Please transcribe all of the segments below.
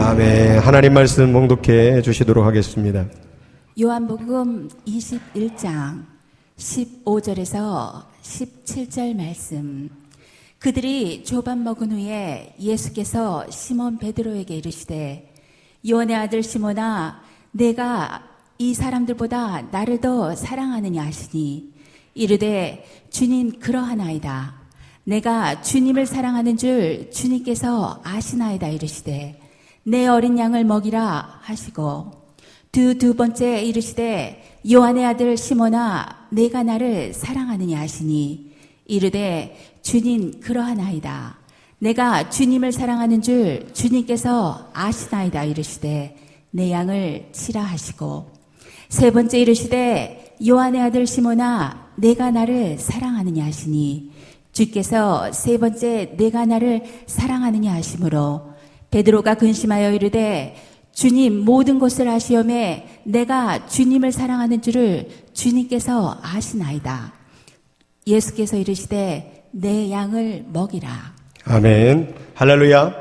아멘. 하나님 말씀 봉독해 주시도록 하겠습니다. 요한복음 21장 15절에서 17절 말씀. 그들이 조밥 먹은 후에 예수께서 시몬 베드로에게 이르시되 요한의 아들 시몬아 내가 이 사람들보다 나를 더 사랑하느냐 하시니 이르되 주님 그러하나이다. 내가 주님을 사랑하는 줄 주님께서 아시나이다 이르시되 내 어린 양을 먹이라 하시고 두 번째 이르시되 요한의 아들 시몬아 내가 나를 사랑하느냐 하시니 이르되 주님 그러하나이다. 내가 주님을 사랑하는 줄 주님께서 아시나이다 이르시되 내 양을 치라 하시고 세 번째 이르시되 요한의 아들 시몬아 내가 나를 사랑하느냐 하시니 주께서 세 번째 내가 나를 사랑하느냐 하시므로 베드로가 근심하여 이르되 주님 모든 것을 아시오매 내가 주님을 사랑하는 줄을 주님께서 아시나이다. 예수께서 이르시되 내 양을 먹이라. 아멘. 할렐루야.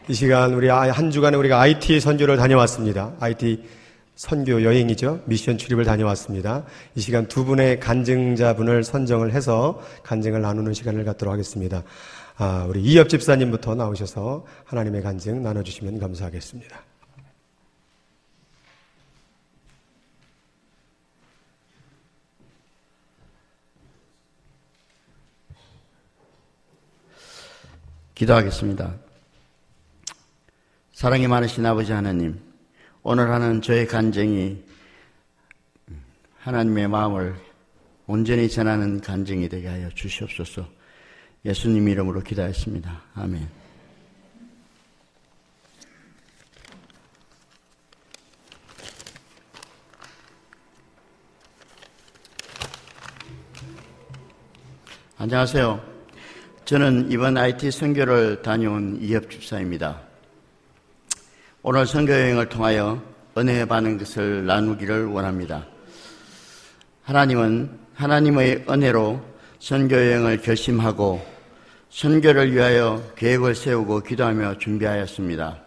이 시간 우리 한 주간에 우리가 IT 선교를 다녀왔습니다. IT 선교 여행이죠. 미션 출입을 다녀왔습니다. 이 시간 두 분의 간증자분을 선정을 해서 간증을 나누는 시간을 갖도록 하겠습니다. 우리 이엽 집사님부터 나오셔서 하나님의 간증 나눠주시면 감사하겠습니다. 기도하겠습니다. 사랑이 많으신 아버지 하나님, 오늘 하는 저의 간증이 하나님의 마음을 온전히 전하는 간증이 되게 하여 주시옵소서. 예수님 이름으로 기도했습니다. 아멘. 안녕하세요. 저는 이번 IT 선교를 다녀온 이엽 집사입니다. 오늘 선교 여행을 통하여 은혜에 받는 것을 나누기를 원합니다. 하나님은 하나님의 은혜로 선교 여행을 결심하고 선교를 위하여 계획을 세우고 기도하며 준비하였습니다.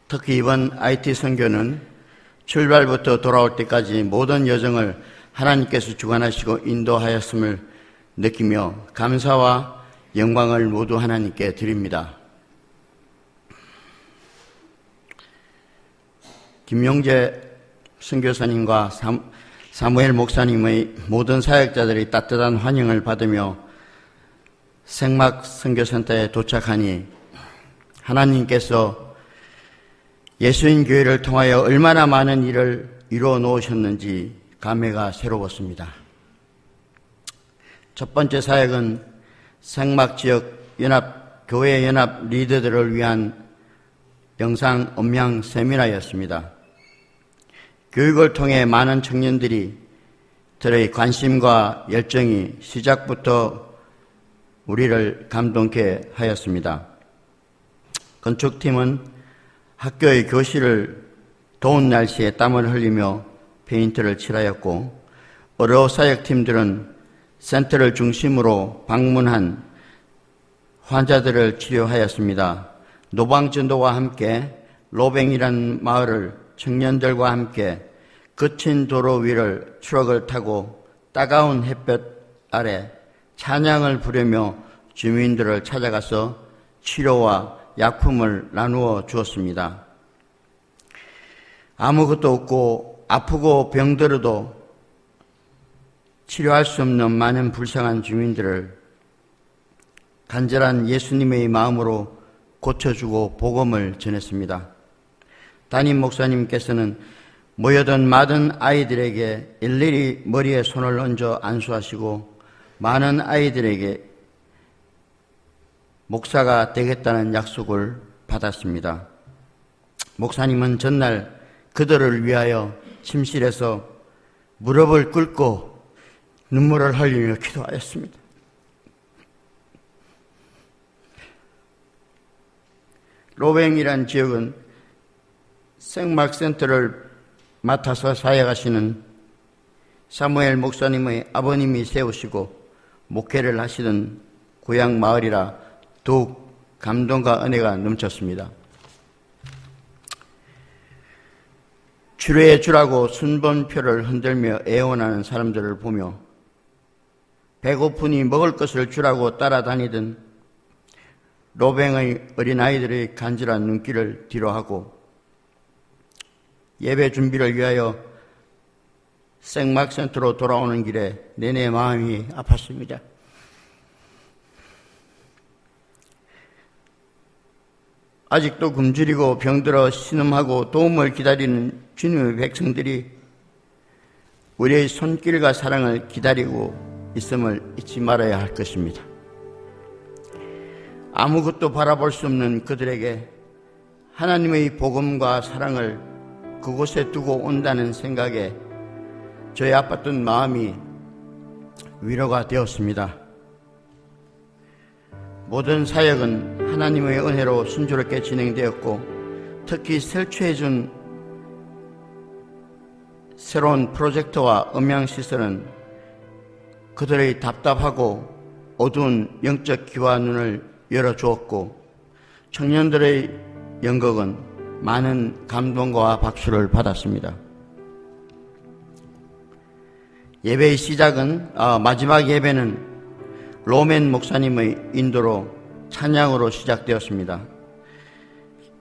특히 이번 IT 선교는 출발부터 돌아올 때까지 모든 여정을 하나님께서 주관하시고 인도하였음을 느끼며 감사와 영광을 모두 하나님께 드립니다. 김용재 선교사님과 사무엘 목사님의 모든 사역자들이 따뜻한 환영을 받으며 생막 선교센터에 도착하니 하나님께서 예수인 교회를 통하여 얼마나 많은 일을 이루어 놓으셨는지 감회가 새로웠습니다. 첫 번째 사역은 생막 지역 교회 연합 리더들을 위한 영상 음향 세미나였습니다. 교육을 통해 많은 청년들이 들의 관심과 열정이 시작부터 우리를 감동케 하였습니다. 건축팀은 학교의 교실을 더운 날씨에 땀을 흘리며 페인트를 칠하였고 의료 사역팀들은 센터를 중심으로 방문한 환자들을 치료하였습니다. 노방전도와 함께 로뱅이라는 마을을 청년들과 함께 거친 도로 위를 트럭을 타고 따가운 햇볕 아래 찬양을 부르며 주민들을 찾아가서 치료와 약품을 나누어 주었습니다. 아무것도 없고 아프고 병들어도 치료할 수 없는 많은 불쌍한 주민들을 간절한 예수님의 마음으로 고쳐주고 복음을 전했습니다. 담임 목사님께서는 모여든 많은 아이들에게 일일이 머리에 손을 얹어 안수하시고 많은 아이들에게 목사가 되겠다는 약속을 받았습니다. 목사님은 전날 그들을 위하여 침실에서 무릎을 꿇고 눈물을 흘리며 기도하였습니다. 로뱅이란 지역은 생막센터를 맡아서 사역하시는 사무엘 목사님의 아버님이 세우시고 목회를 하시던 고향 마을이라 더욱 감동과 은혜가 넘쳤습니다. 주례에 주라고 순번표를 흔들며 애원하는 사람들을 보며 배고프니 먹을 것을 주라고 따라다니던 로뱅의 어린아이들의 간절한 눈길을 뒤로하고 예배 준비를 위하여 생막센터로 돌아오는 길에 내내 마음이 아팠습니다. 아직도 굶주리고 병들어 신음하고 도움을 기다리는 주님의 백성들이 우리의 손길과 사랑을 기다리고 있음을 잊지 말아야 할 것입니다. 아무것도 바라볼 수 없는 그들에게 하나님의 복음과 사랑을 그곳에 두고 온다는 생각에 저의 아팠던 마음이 위로가 되었습니다. 모든 사역은 하나님의 은혜로 순조롭게 진행되었고 특히 설치해준 새로운 프로젝터와 음향시설은 그들의 답답하고 어두운 영적 귀와 눈을 열어주었고 청년들의 연극은 많은 감동과 박수를 받았습니다. 예배의 시작은 마지막 예배는 로맨 목사님의 인도로 찬양으로 시작되었습니다.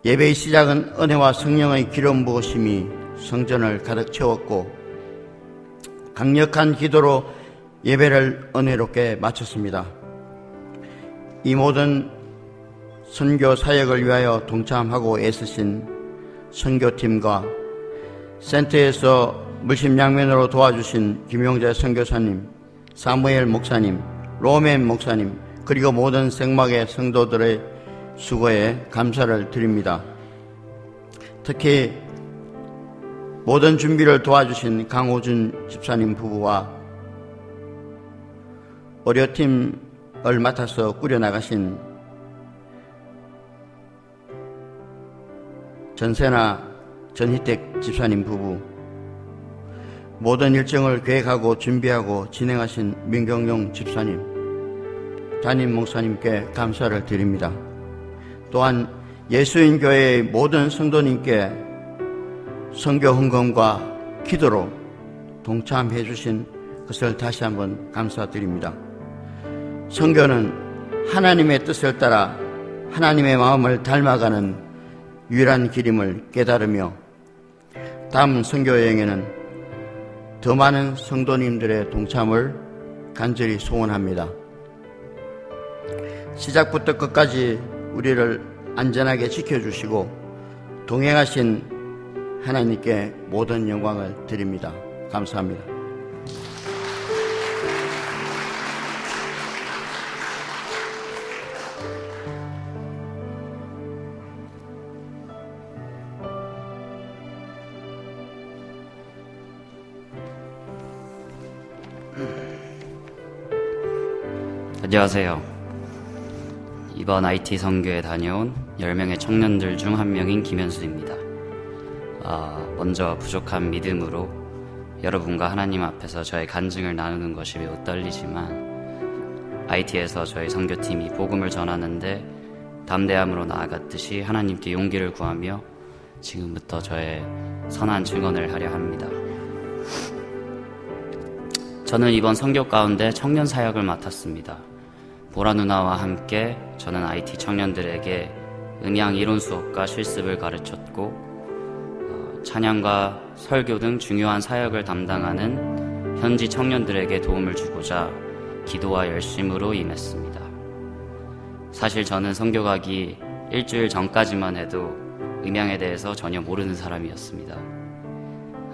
예배의 시작은 은혜와 성령의 기름 부으심이 성전을 가득 채웠고 강력한 기도로 예배를 은혜롭게 마쳤습니다. 이 모든 선교 사역을 위하여 동참하고 애쓰신 선교팀과 센터에서 물심양면으로 도와주신 김용재 선교사님, 사무엘 목사님, 로맨 목사님, 그리고 모든 생막의 성도들의 수고에 감사를 드립니다. 특히 모든 준비를 도와주신 강호준 집사님 부부와 의료팀을 맡아서 꾸려나가신 전세나 전희택 집사님 부부, 모든 일정을 계획하고 준비하고 진행하신 민경용 집사님, 담임 목사님께 감사를 드립니다. 또한 예수인교회의 모든 성도님께 선교 헌금과 기도로 동참해 주신 것을 다시 한번 감사드립니다. 선교는 하나님의 뜻을 따라 하나님의 마음을 닮아가는 유일한 길임을 깨달으며 다음 선교 여행에는 더 많은 성도님들의 동참을 간절히 소원합니다. 시작부터 끝까지 우리를 안전하게 지켜주시고 동행하신 하나님께 모든 영광을 드립니다. 감사합니다. 안녕하세요. 이번 IT 선교에 다녀온 10명의 청년들 중 한 명인 김현수입니다. 먼저 부족한 믿음으로 여러분과 하나님 앞에서 저의 간증을 나누는 것이 매우 떨리지만 IT에서 저희 선교팀이 복음을 전하는데 담대함으로 나아갔듯이 하나님께 용기를 구하며 지금부터 저의 선한 증언을 하려 합니다. 저는 이번 선교 가운데 청년 사역을 맡았습니다. 보라 누나와 함께 저는 IT 청년들에게 음향 이론 수업과 실습을 가르쳤고 찬양과 설교 등 중요한 사역을 담당하는 현지 청년들에게 도움을 주고자 기도와 열심으로 임했습니다. 사실 저는 선교 가기 일주일 전까지만 해도 음향에 대해서 전혀 모르는 사람이었습니다.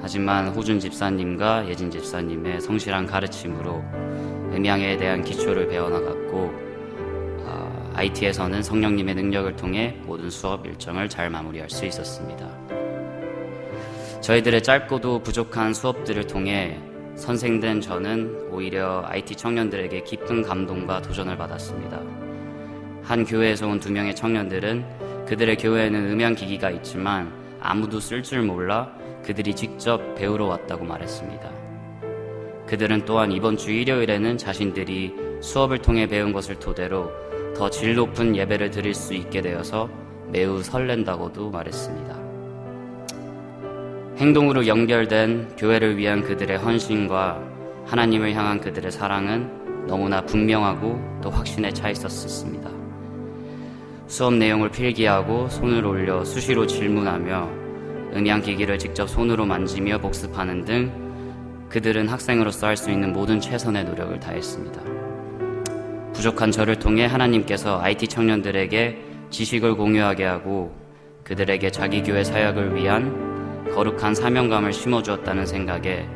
하지만 호준 집사님과 예진 집사님의 성실한 가르침으로 음향에 대한 기초를 배워나갔고 IT에서는 성령님의 능력을 통해 모든 수업 일정을 잘 마무리할 수 있었습니다. 저희들의 짧고도 부족한 수업들을 통해 선생된 저는 오히려 IT 청년들에게 깊은 감동과 도전을 받았습니다. 한 교회에서 온 2명의 청년들은 그들의 교회에는 음향기기가 있지만 아무도 쓸 줄 몰라 그들이 직접 배우러 왔다고 말했습니다. 그들은 또한 이번 주 일요일에는 자신들이 수업을 통해 배운 것을 토대로 더 질 높은 예배를 드릴 수 있게 되어서 매우 설렌다고도 말했습니다. 행동으로 연결된 교회를 위한 그들의 헌신과 하나님을 향한 그들의 사랑은 너무나 분명하고 또 확신에 차 있었습니다. 수업 내용을 필기하고 손을 올려 수시로 질문하며 음향기기를 직접 손으로 만지며 복습하는 등 그들은 학생으로서 할 수 있는 모든 최선의 노력을 다했습니다. 부족한 저를 통해 하나님께서 IT 청년들에게 지식을 공유하게 하고 그들에게 자기 교회 사역을 위한 거룩한 사명감을 심어주었다는 생각에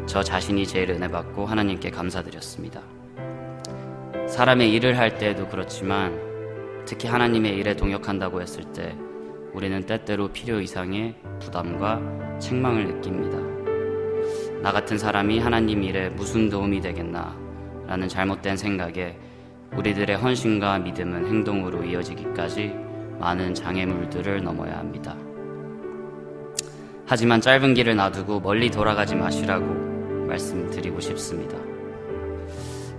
저 자신이 제일 은혜받고 하나님께 감사드렸습니다. 사람의 일을 할 때에도 그렇지만 특히 하나님의 일에 동역한다고 했을 때 우리는 때때로 필요 이상의 부담과 책망을 느낍니다. 나 같은 사람이 하나님 일에 무슨 도움이 되겠나 라는 잘못된 생각에 우리들의 헌신과 믿음은 행동으로 이어지기까지 많은 장애물들을 넘어야 합니다. 하지만 짧은 길을 놔두고 멀리 돌아가지 마시라고 말씀드리고 싶습니다.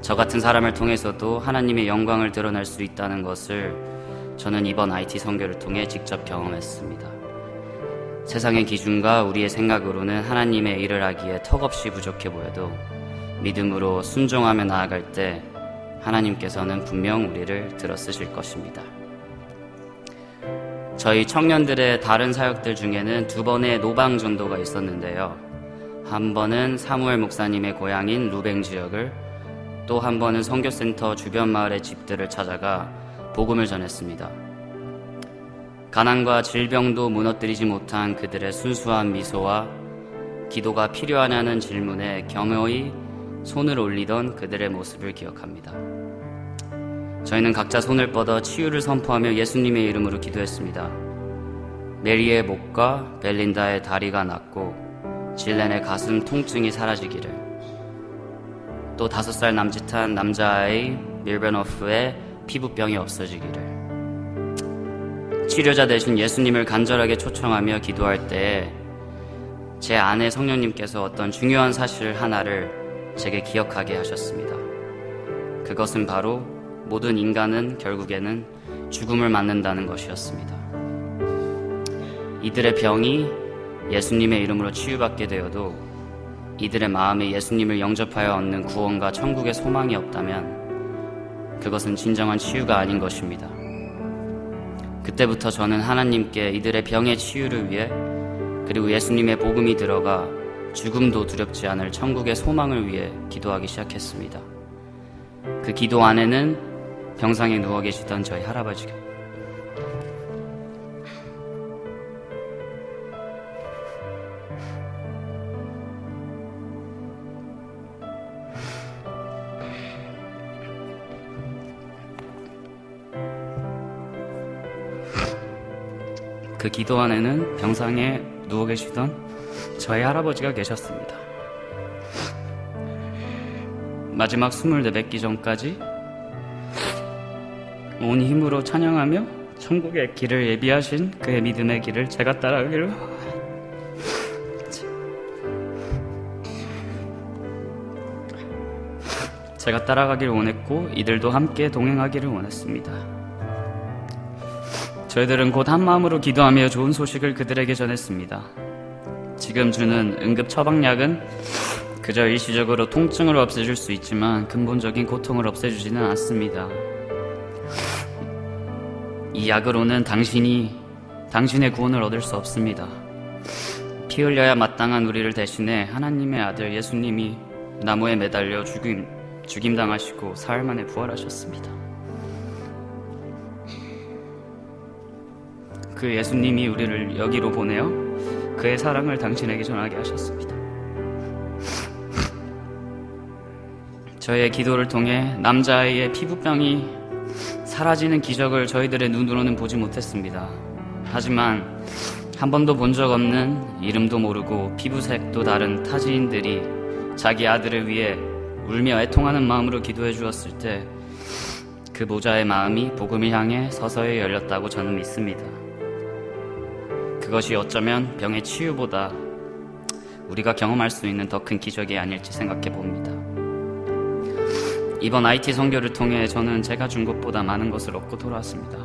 저 같은 사람을 통해서도 하나님의 영광을 드러낼 수 있다는 것을 저는 이번 IT 선교를 통해 직접 경험했습니다. 세상의 기준과 우리의 생각으로는 하나님의 일을 하기에 턱없이 부족해 보여도 믿음으로 순종하며 나아갈 때 하나님께서는 분명 우리를 들어쓰실 것입니다. 저희 청년들의 다른 사역들 중에는 2번의 노방 전도가 있었는데요. 한 번은 사무엘 목사님의 고향인 루뱅 지역을, 또 한 번은 선교센터 주변 마을의 집들을 찾아가 복음을 전했습니다. 가난과 질병도 무너뜨리지 못한 그들의 순수한 미소와 기도가 필요하냐는 질문에 겸허히 손을 올리던 그들의 모습을 기억합니다. 저희는 각자 손을 뻗어 치유를 선포하며 예수님의 이름으로 기도했습니다. 메리의 목과 벨린다의 다리가 낫고 질렌의 가슴 통증이 사라지기를, 또 5살 남짓한 남자아이 밀베노프의 피부병이 없어지기를, 치료자 대신 예수님을 간절하게 초청하며 기도할 때에 제 아내 성령님께서 어떤 중요한 사실 하나를 제게 기억하게 하셨습니다. 그것은 바로 모든 인간은 결국에는 죽음을 맞는다는 것이었습니다. 이들의 병이 예수님의 이름으로 치유받게 되어도 이들의 마음에 예수님을 영접하여 얻는 구원과 천국의 소망이 없다면 그것은 진정한 치유가 아닌 것입니다. 그때부터 저는 하나님께 이들의 병의 치유를 위해, 그리고 예수님의 복음이 들어가 죽음도 두렵지 않을 천국의 소망을 위해 기도하기 시작했습니다. 그 기도 안에는 병상에 누워 계시던 저희 할아버지가 그 기도 안에는 병상에 누워 계시던 저희 할아버지가 계셨습니다. 마지막 숨을 내뱉기 전까지 온 힘으로 찬양하며 천국의 길을 예비하신 그의 믿음의 길을 제가 따라가기를 원했고 이들도 함께 동행하기를 원했습니다. 저희들은 곧 한마음으로 기도하며 좋은 소식을 그들에게 전했습니다. 지금 주는 응급 처방약은 그저 일시적으로 통증을 없애줄 수 있지만 근본적인 고통을 없애주지는 않습니다. 이 약으로는 당신의 구원을 얻을 수 없습니다. 피 흘려야 마땅한 우리를 대신해 하나님의 아들 예수님이 나무에 매달려 죽임당하시고 사흘 만에 부활하셨습니다. 그 예수님이 우리를 여기로 보내어 그의 사랑을 당신에게 전하게 하셨습니다. 저희의 기도를 통해 남자아이의 피부병이 사라지는 기적을 저희들의 눈으로는 보지 못했습니다. 하지만 한 번도 본 적 없는, 이름도 모르고 피부색도 다른 타지인들이 자기 아들을 위해 울며 애통하는 마음으로 기도해 주었을 때 그 모자의 마음이 복음을 향해 서서히 열렸다고 저는 믿습니다. 그것이 어쩌면 병의 치유보다 우리가 경험할 수 있는 더 큰 기적이 아닐지 생각해 봅니다. 이번 IT 선교를 통해 저는 제가 준 것보다 많은 것을 얻고 돌아왔습니다.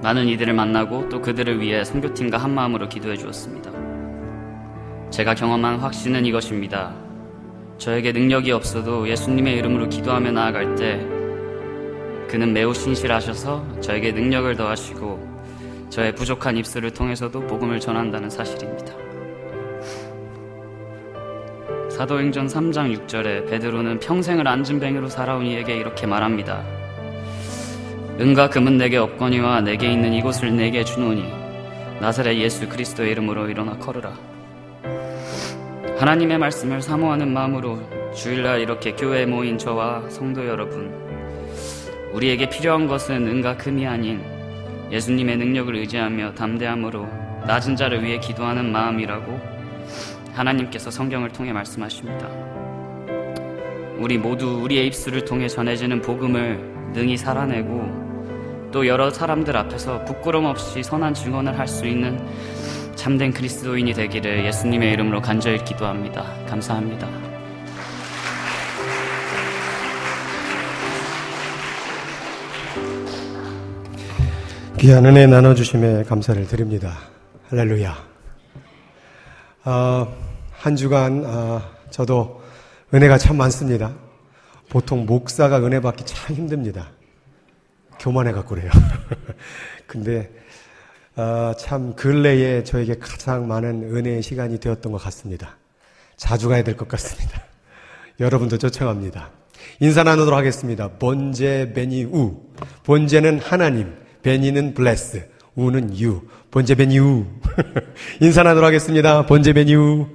많은 이들을 만나고 또 그들을 위해 선교팀과 한마음으로 기도해 주었습니다. 제가 경험한 확신은 이것입니다. 저에게 능력이 없어도 예수님의 이름으로 기도하며 나아갈 때 그는 매우 신실하셔서 저에게 능력을 더하시고 저의 부족한 입술을 통해서도 복음을 전한다는 사실입니다. 사도행전 3장 6절에 베드로는 평생을 안진뱅이로 살아온 이에게 이렇게 말합니다. 은과 금은 내게 없거니와 내게 있는 이곳을 내게 주노니 나사렛 예수 그리스도의 이름으로 일어나 걸으라. 하나님의 말씀을 사모하는 마음으로 주일날 이렇게 교회에 모인 저와 성도 여러분, 우리에게 필요한 것은 은과 금이 아닌 예수님의 능력을 의지하며 담대함으로 낮은 자를 위해 기도하는 마음이라고 하나님께서 성경을 통해 말씀하십니다. 우리 모두 우리의 입술을 통해 전해지는 복음을 능히 살아내고 또 여러 사람들 앞에서 부끄럼 없이 선한 증언을 할 수 있는 참된 그리스도인이 되기를 예수님의 이름으로 간절히 기도합니다. 감사합니다. 귀한 은혜 나눠주심에 감사를 드립니다. 할렐루야. 한 주간 저도 은혜가 참 많습니다. 보통 목사가 은혜 받기 참 힘듭니다. 교만해갖고 그래요. 근데 참 근래에 저에게 가장 많은 은혜의 시간이 되었던 것 같습니다. 자주 가야 될 것 같습니다. 여러분도 초청합니다. 인사 나누도록 하겠습니다. 본제 베니 우. 본제는 하나님, 베니는 블레스, 우는 유. 본제 베니 우. 인사 나누도록 하겠습니다. 본제 베니 우.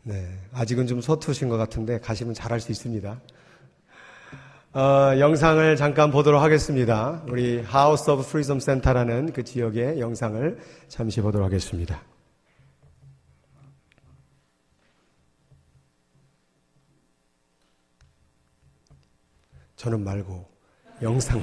네, 아직은 좀 서투신 것 같은데 가시면 잘할 수 있습니다. 영상을 잠깐 보도록 하겠습니다. 우리 하우스 오브 프리덤 센터라는 그 지역의 영상을 잠시 보도록 하겠습니다. 저는 말고 영상을.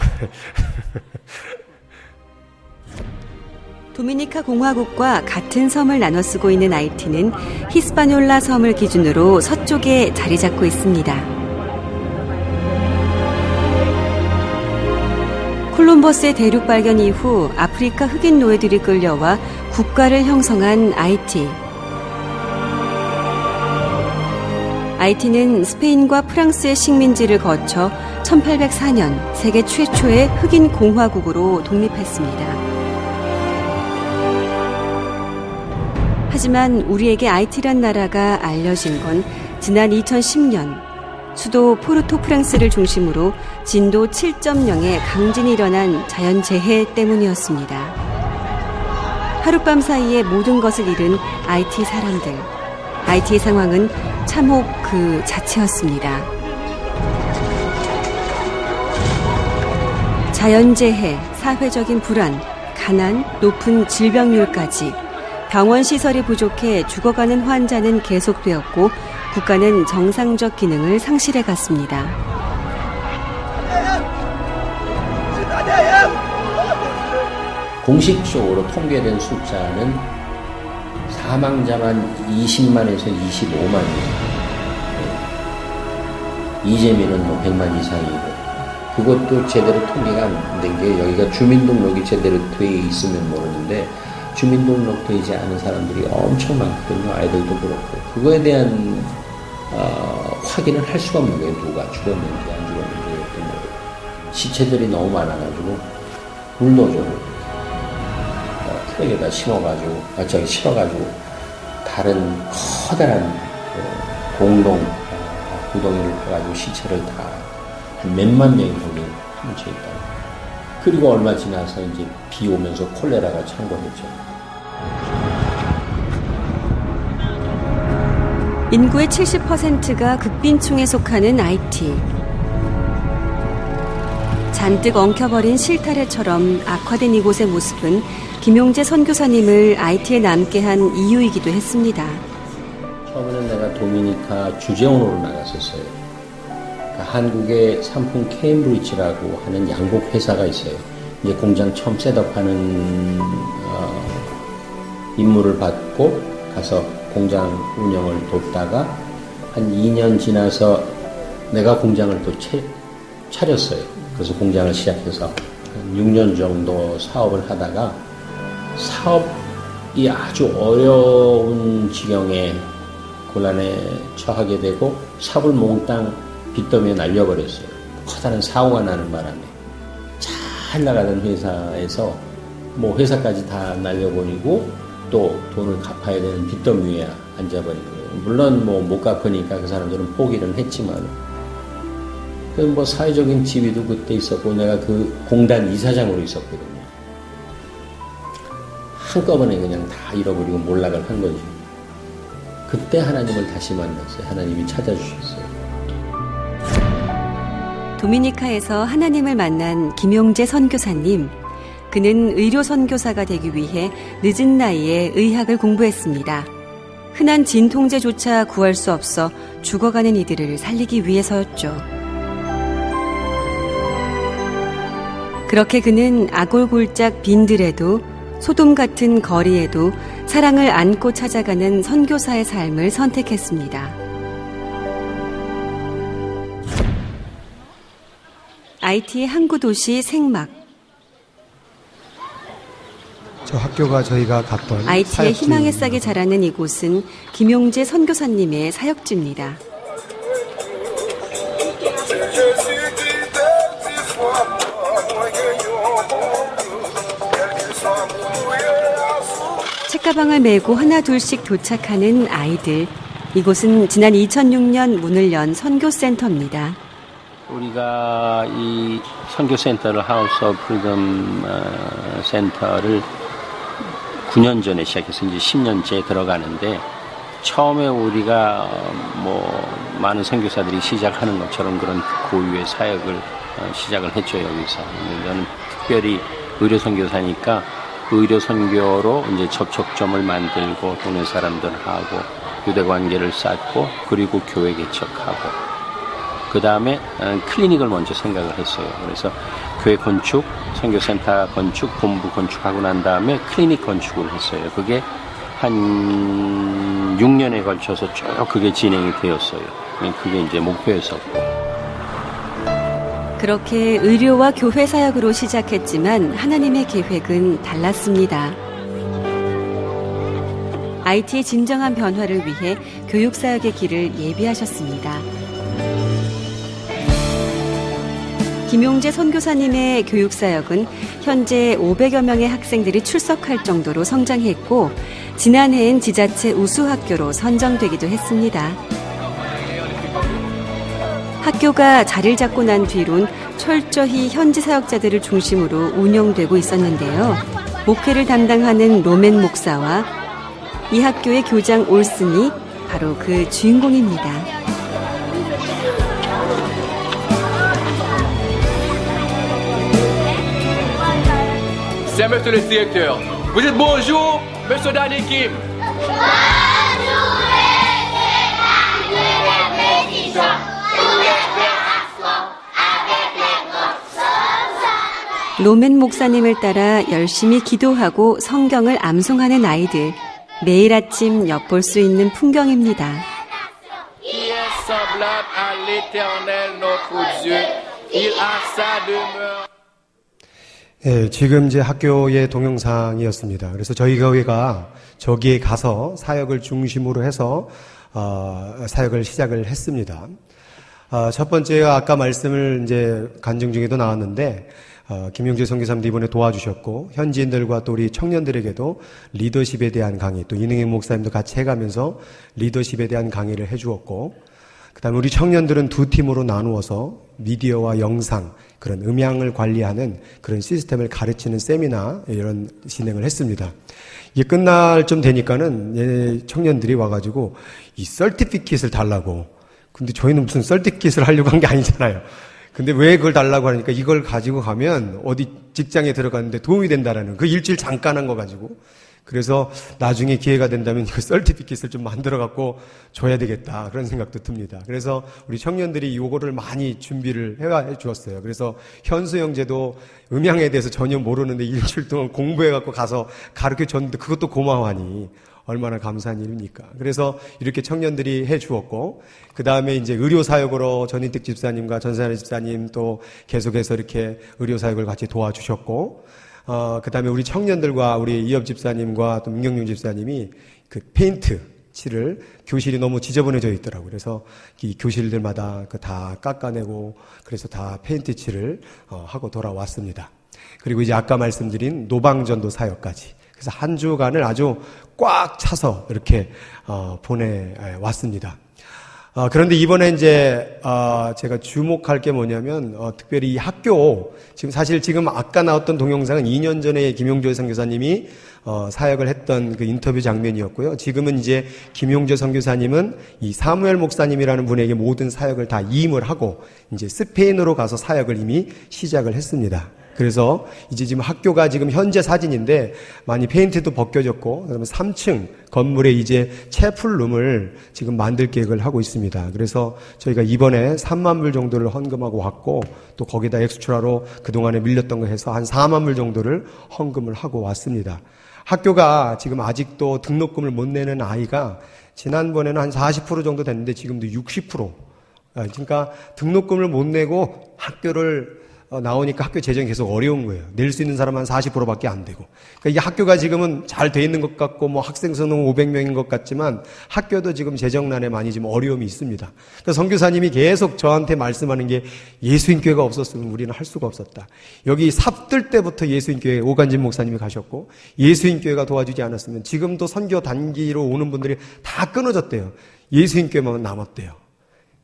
도미니카 공화국과 같은 섬을 나눠 쓰고 있는 하이티는 히스파뇰라 섬을 기준으로 서쪽에 자리 잡고 있습니다. 콜럼버스의 대륙 발견 이후 아프리카 흑인 노예들이 끌려와 국가를 형성한 하이티. 하이티는 스페인과 프랑스의 식민지를 거쳐 1804년 세계 최초의 흑인 공화국으로 독립했습니다. 하지만 우리에게 하이티란 나라가 알려진 건 지난 2010년 수도 포르토프랑스를 중심으로 진도 7.0의 강진이 일어난 자연재해 때문이었습니다. 하룻밤 사이에 모든 것을 잃은 하이티 사람들. 하이티의 상황은 참혹 그 자체였습니다. 자연재해, 사회적인 불안, 가난, 높은 질병률까지 병원 시설이 부족해 죽어가는 환자는 계속되었고 국가는 정상적 기능을 상실해 갔습니다. 공식적으로 통계된 숫자는 사망자만 20만에서 25만이에요. 이재민은 100만 이상이고, 그것도 제대로 통계가 안 된 게 여기가 주민등록이 제대로 돼 있으면 모르는데 주민등록되지 않은 사람들이 엄청 많거든요. 아이들도 그렇고. 그거에 대한 확인을 할 수가 없는 거예요. 누가 죽었는지 안 죽었는지. 시체들이 너무 많아가지고 물노조를 트럭에다 실어가지고 다른 커다란 공동 구덩이를 파가지고 시체를 다 한 몇만 명이 거기 뭉쳐 있다. 그리고 얼마 지나서 이제 비 오면서 콜레라가 창궐했죠. 인구의 70%가 극빈층에 속하는 하이티. 잔뜩 엉켜버린 실타래처럼 악화된 이곳의 모습은 김용재 선교사님을 하이티에 남게 한 이유이기도 했습니다. 처음에는 내가 도미니카 주재원으로 나갔었어요. 한국의 삼풍 케임브리지라고 하는 양복 회사가 있어요. 이제 공장 처음 셋업하는 임무를 받고 가서 공장 운영을 돕다가 한 2년 지나서 내가 공장을 또 차렸어요. 그래서 공장을 시작해서 한 6년 정도 사업을 하다가 사업이 아주 어려운 지경에 곤란에 처하게 되고 사업을 몽땅 빚더미에 날려버렸어요. 커다란 사고가 나는 바람에 잘 나가던 회사에서 뭐 회사까지 다 날려버리고 또 돈을 갚아야 되는 빚더미 위에 앉아버린 거예요. 물론 뭐 못 갚으니까 그 사람들은 포기를 했지만 그 뭐 사회적인 지위도 그때 있었고 내가 그 공단 이사장으로 있었거든요. 한꺼번에 그냥 다 잃어버리고 몰락을 한 거죠. 그때 하나님을 다시 만났어요. 하나님이 찾아주셨어요. 도미니카에서 하나님을 만난 김용재 선교사님. 그는 의료 선교사가 되기 위해 늦은 나이에 의학을 공부했습니다. 흔한 진통제조차 구할 수 없어 죽어가는 이들을 살리기 위해서였죠. 그렇게 그는 아골골짝 빈들에도 소돔 같은 거리에도 사랑을 안고 찾아가는 선교사의 삶을 선택했습니다. IT의 항구도시 생막. 저 학교가 저희가 갔던 IT의 사역지입니다. 희망의 싹이 자라는 이곳은 김용재 선교사님의 사역지입니다. 책가방을 메고 하나둘씩 도착하는 아이들. 이곳은 지난 2006년 문을 연 선교센터입니다. 우리가 이 선교센터를 하우스 오브 프리덤 센터를 9년 전에 시작해서 이제 10년째 들어가는데 처음에 우리가 뭐 많은 선교사들이 시작하는 것처럼 그런 고유의 사역을 시작을 했죠. 여기서. 저는 특별히 의료 선교사니까 의료 선교로 이제 접촉점을 만들고 동네 사람들하고 유대 관계를 쌓고 그리고 교회 개척하고 그 다음에 클리닉을 먼저 생각을 했어요. 그래서 교회 건축, 선교센터 건축, 본부 건축하고 난 다음에 클리닉 건축을 했어요. 그게 한 6년에 걸쳐서 쭉 그게 진행이 되었어요. 그게 이제 목표였었고. 그렇게 의료와 교회 사역으로 시작했지만 하나님의 계획은 달랐습니다. IT의 진정한 변화를 위해 교육 사역의 길을 예비하셨습니다. 김용재 선교사님의 교육 사역은 현재 500여 명의 학생들이 출석할 정도로 성장했고 지난해엔 지자체 우수학교로 선정되기도 했습니다. 학교가 자리를 잡고 난 뒤론 철저히 현지 사역자들을 중심으로 운영되고 있었는데요. 목회를 담당하는 로맨 목사와 이 학교의 교장 올슨이 바로 그 주인공입니다. C'est monsieur le directeur. Vous dites bonjour, monsieur dans l'équipe. 로맨 목사님을 따라 열심히 기도하고 성경을 암송하는 아이들. 매일 아침 엿볼 수 있는 풍경입니다. Qui est semblable à l'Éternel notre Dieu. Il a sa demeure. 예, 지금 이제 학교의 동영상이었습니다. 그래서 저희 교회가 저기에 가서 사역을 중심으로 해서 사역을 시작을 했습니다. 첫 번째가 아까 말씀을 이제 간증 중에도 나왔는데 김용재 선교사님도 이번에 도와주셨고 현지인들과 또 우리 청년들에게도 리더십에 대한 강의, 또 이능영 목사님도 같이 해가면서 리더십에 대한 강의를 해주었고, 그다음에 우리 청년들은 두 팀으로 나누어서 미디어와 영상, 그런 음향을 관리하는 그런 시스템을 가르치는 세미나 이런 진행을 했습니다. 이게 끝날 좀 되니까는 청년들이 와가지고 이 서티피킷을 달라고. 근데 저희는 무슨 서티피킷을 하려고 한 게 아니잖아요. 근데 왜 그걸 달라고 하니까 이걸 가지고 가면 어디 직장에 들어가는데 도움이 된다라는 그 일주일 잠깐 한 거 가지고. 그래서 나중에 기회가 된다면 그 서티피킷을 좀 만들어 갖고 줘야 되겠다 그런 생각도 듭니다. 그래서 우리 청년들이 요거를 많이 준비를 해 주었어요. 그래서 현수 형제도 음향에 대해서 전혀 모르는데 일주일 동안 공부해 갖고 가서 가르쳐 줬는데 그것도 고마워하니 얼마나 감사한 일입니까? 그래서 이렇게 청년들이 해 주었고, 그 다음에 이제 의료사역으로 전인택 집사님과 전산의 집사님 또 계속해서 이렇게 의료사역을 같이 도와주셨고, 그 다음에 우리 청년들과 우리 이엽 집사님과 또 민경용 집사님이 그 페인트 칠을 교실이 너무 지저분해져 있더라고요. 그래서 이 교실들마다 다 깎아내고 그래서 다 페인트 칠을 하고 돌아왔습니다. 그리고 이제 아까 말씀드린 노방전도 사역까지. 그래서 한 주간을 아주 꽉 차서 이렇게 보내왔습니다. 그런데 이번에 이제 제가 주목할 게 뭐냐면 특별히 이 학교 지금 아까 나왔던 동영상은 2년 전에 김용조 선교사님이 사역을 했던 그 인터뷰 장면이었고요. 지금은 이제 김용조 선교사님은 이 사무엘 목사님이라는 분에게 모든 사역을 다 이임을 하고 이제 스페인으로 가서 사역을 이미 시작을 했습니다. 그래서 이제 지금 학교가 지금 현재 사진인데 많이 페인트도 벗겨졌고, 그다음에 3층 건물에 이제 채플룸을 지금 만들 계획을 하고 있습니다. 그래서 저희가 이번에 3만 불 정도를 헌금하고 왔고, 또 거기다 엑스트라로 그동안에 밀렸던 거 해서 한 4만 불 정도를 헌금을 하고 왔습니다. 학교가 지금 아직도 등록금을 못 내는 아이가 지난번에는 한 40% 정도 됐는데 지금도 60%. 그러니까 등록금을 못 내고 학교를 나오니까 학교 재정이 계속 어려운 거예요. 낼 수 있는 사람은 한 40%밖에 안 되고. 그러니까 이게 학교가 지금은 잘 돼 있는 것 같고, 뭐 학생 수는 500명인 것 같지만 학교도 지금 재정난에 많이 지금 어려움이 있습니다. 그래서 선교사님이 계속 저한테 말씀하는 게 예수인교회가 없었으면 우리는 할 수가 없었다. 여기 삽들 때부터 예수인교회 오간진 목사님이 가셨고, 예수인교회가 도와주지 않았으면 지금도 선교 단기로 오는 분들이 다 끊어졌대요. 예수인교회만 남았대요.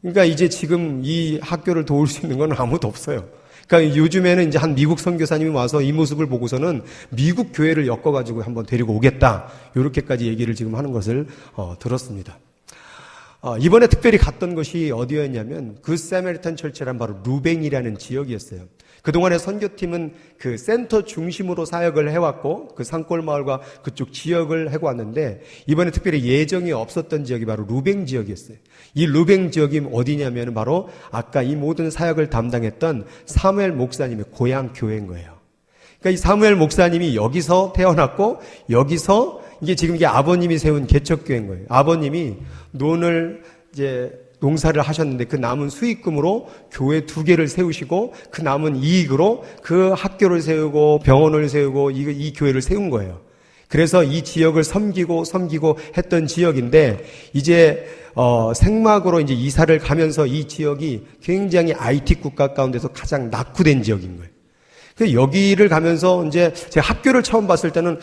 그러니까 이제 지금 이 학교를 도울 수 있는 건 아무도 없어요. 그러니까 요즘에는 이제 한 미국 선교사님이 와서 이 모습을 보고서는 미국 교회를 엮어가지고 한번 데리고 오겠다. 요렇게까지 얘기를 지금 하는 것을 들었습니다. 이번에 특별히 갔던 것이 어디였냐면 그 사마리탄 철치란 바로 루뱅이라는 지역이었어요. 그동안에 선교팀은 그 센터 중심으로 사역을 해왔고 그 산골 마을과 그쪽 지역을 해고 왔는데 이번에 특별히 예정이 없었던 지역이 바로 루뱅 지역이었어요. 이 루뱅 지역이 어디냐면 바로 아까 이 모든 사역을 담당했던 사무엘 목사님의 고향 교회인 거예요. 그러니까 이 사무엘 목사님이 여기서 태어났고 여기서 이게 아버님이 세운 개척교회인 거예요. 아버님이 농사를 하셨는데 그 남은 수익금으로 교회 2개를 세우시고 그 남은 이익으로 그 학교를 세우고 병원을 세우고 이 교회를 세운 거예요. 그래서 이 지역을 섬기고 했던 지역인데 이제 생막으로 이제 이사를 가면서 이 지역이 굉장히 IT 국가 가운데서 가장 낙후된 지역인 거예요. 그래서 여기를 가면서 이제 제가 학교를 처음 봤을 때는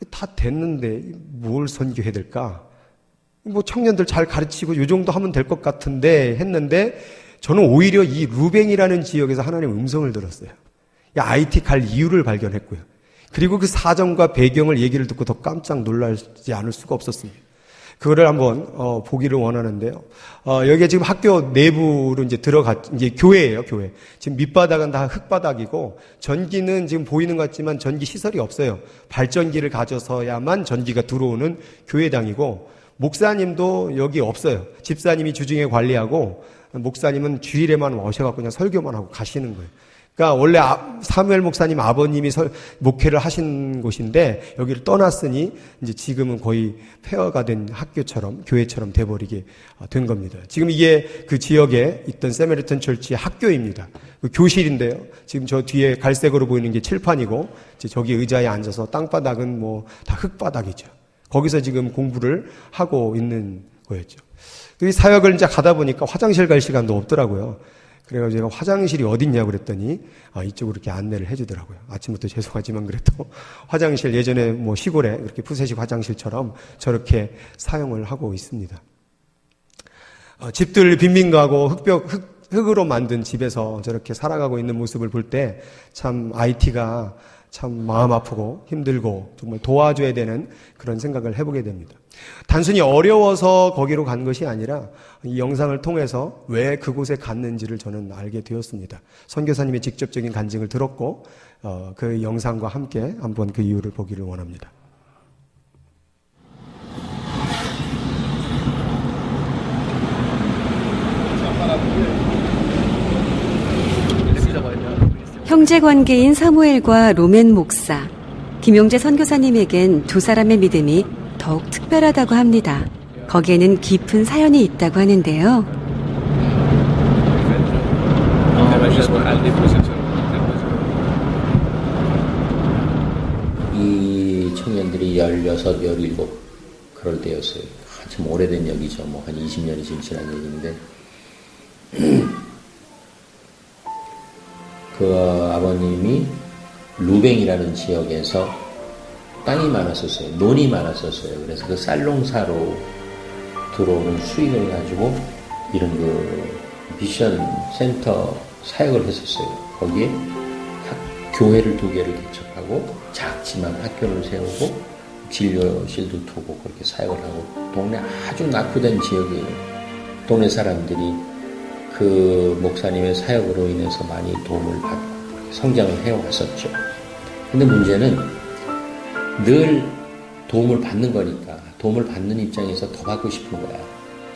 다 됐는데 뭘 선교해야 될까? 뭐 청년들 잘 가르치고 요 정도 하면 될 것 같은데 했는데 저는 오히려 이 루뱅이라는 지역에서 하나님의 음성을 들었어요. IT 갈 이유를 발견했고요. 그리고 그 사정과 배경을 얘기를 듣고 더 깜짝 놀라지 않을 수가 없었습니다. 그거를 한번 보기를 원하는데요. 여기에 지금 학교 내부로 이제 이제 교회예요, 교회. 지금 밑바닥은 다 흙바닥이고 전기는 지금 보이는 것 같지만 전기 시설이 없어요. 발전기를 가져서야만 전기가 들어오는 교회당이고 목사님도 여기 없어요. 집사님이 주중에 관리하고 목사님은 주일에만 오셔갖고 그냥 설교만 하고 가시는 거예요. 그러니까 원래 사무엘 목사님 아버님이 목회를 하신 곳인데 여기를 떠났으니 이제 지금은 거의 폐허가 된 학교처럼 교회처럼 돼버리게 된 겁니다. 지금 이게 그 지역에 있던 사마리탄 철치의 학교입니다. 그 교실인데요. 지금 저 뒤에 갈색으로 보이는 게 칠판이고 이제 저기 의자에 앉아서 땅바닥은 뭐 다 흙바닥이죠. 거기서 지금 공부를 하고 있는 거였죠. 그 사역을 이제 가다 보니까 화장실 갈 시간도 없더라고요. 그래가지고 제가 화장실이 어딨냐고 그랬더니 이쪽으로 이렇게 안내를 해주더라고요. 아침부터 죄송하지만 그래도 화장실 예전에 뭐 시골에 이렇게 푸세식 화장실처럼 저렇게 사용을 하고 있습니다. 집들 빈빈 가고 흙으로 만든 집에서 저렇게 살아가고 있는 모습을 볼 때 참 IT가 참 마음 아프고 힘들고 정말 도와줘야 되는 그런 생각을 해보게 됩니다. 단순히 어려워서 거기로 간 것이 아니라 이 영상을 통해서 왜 그곳에 갔는지를 저는 알게 되었습니다. 선교사님의 직접적인 간증을 들었고 그 영상과 함께 한번 그 이유를 보기를 원합니다. 형제관계인 사무엘과 로맨 목사, 김용재 선교사님에겐 두 사람의 믿음이 더욱 특별하다고 합니다. 거기에는 깊은 사연이 있다고 하는데요. 이 청년들이 16, 17 그럴 때였어요. 한참 오래된 얘기죠. 뭐 한 20년이 지금 지난 얘기인데 그 아버님이 루뱅이라는 지역에서 땅이 많았었어요. 논이 많았었어요. 그래서 그 쌀농사로 들어오는 수익을 가지고 이런 그 미션 센터 사역을 했었어요. 거기에 교회를 2개를 개척하고 작지만 학교를 세우고 진료실도 두고 그렇게 사역을 하고 동네 아주 낙후된 지역이에요. 동네 사람들이 그 목사님의 사역으로 인해서 많이 도움을 받고 성장을 해왔었죠. 근데 문제는 늘 도움을 받는 거니까 도움을 받는 입장에서 더 받고 싶은 거야.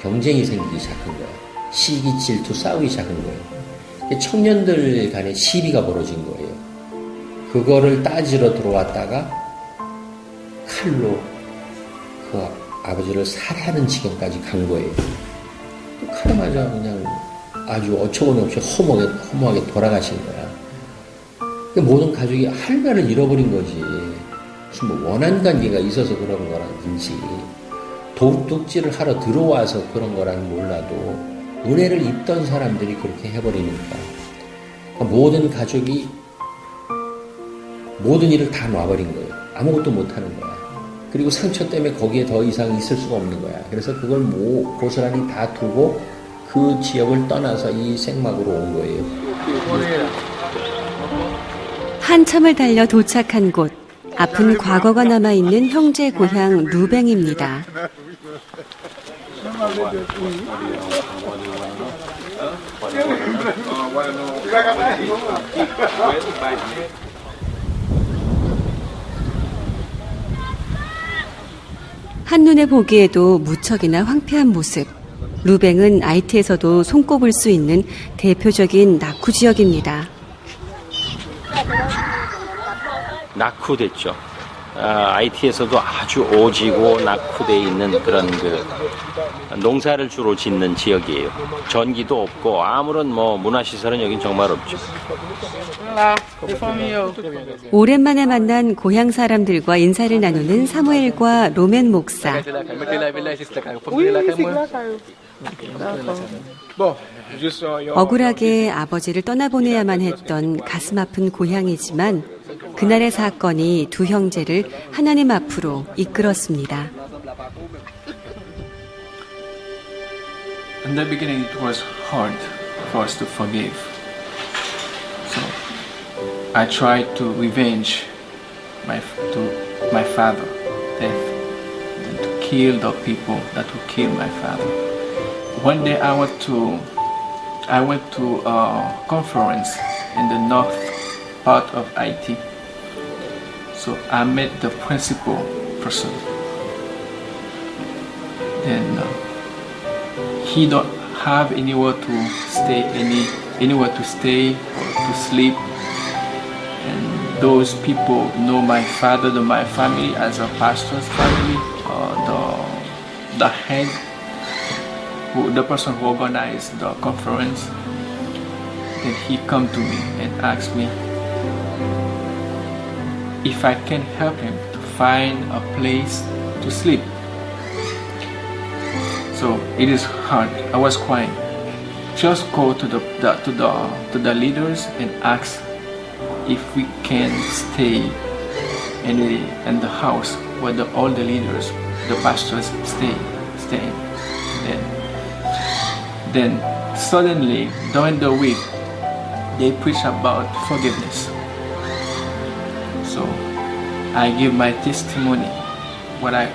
경쟁이 생기기 시작한 거야. 시기, 질투, 싸우기 시작한 거예요. 청년들 간에 시비가 벌어진 거예요. 그거를 따지러 들어왔다가 칼로 그 아버지를 살해하는 지경까지 간 거예요. 칼에 맞아 그냥 아주 어처구니 없이 허무하게 돌아가신 거야. 모든 가족이 할 말을 잃어버린 거지. 무슨 뭐 원한 관계가 있어서 그런 거라든지 도둑질을 하러 들어와서 그런 거라는 몰라도 은혜를 입던 사람들이 그렇게 해버리니까 모든 가족이 모든 일을 다 놔버린 거예요. 아무것도 못하는 거야. 그리고 상처 때문에 거기에 더 이상 있을 수가 없는 거야. 그래서 그걸 고스란히 다 두고 그 지역을 떠나서 이 생막으로 온 거예요. 한참을 달려 도착한 곳, 아픈 과거가 남아있는 형제 고향 루뱅입니다. 한눈에 보기에도 무척이나 황폐한 모습. 루뱅은 IT에서도 손꼽을 수 있는 대표적인 낙후 지역입니다. 낙후됐죠. IT에서도 아주 오지고 낙후되어 있는 그런 그 농사를 주로 짓는 지역이에요. 전기도 없고 아무런 뭐 문화시설은 여긴 정말 없죠. 오랜만에 만난 고향 사람들과 인사를 나누는 사무엘과 로멘 목사. 억울하게 아버지를 떠나보내야만 했던 가슴 아픈 고향이지만 그날의 사건이 두 형제를 하나님 앞으로 이끌었습니다. In the beginning it was hard for us to forgive. So I tried to revenge my father death and to kill the people that would kill my father. One day I went to a conference in the north part of IT. So I met the principal person. Then he don't have anywhere to stay or to sleep. And those people know my father, my family as a pastor's family. The head, the person who organized the conference, then he come to me and asked me if I can help him to find a place to sleep. So it is hard. I was crying. Just go to the leaders and ask if we can stay in the house where all the leaders, the pastors staying. Then suddenly during the week they preach about forgiveness. So I give my testimony, what I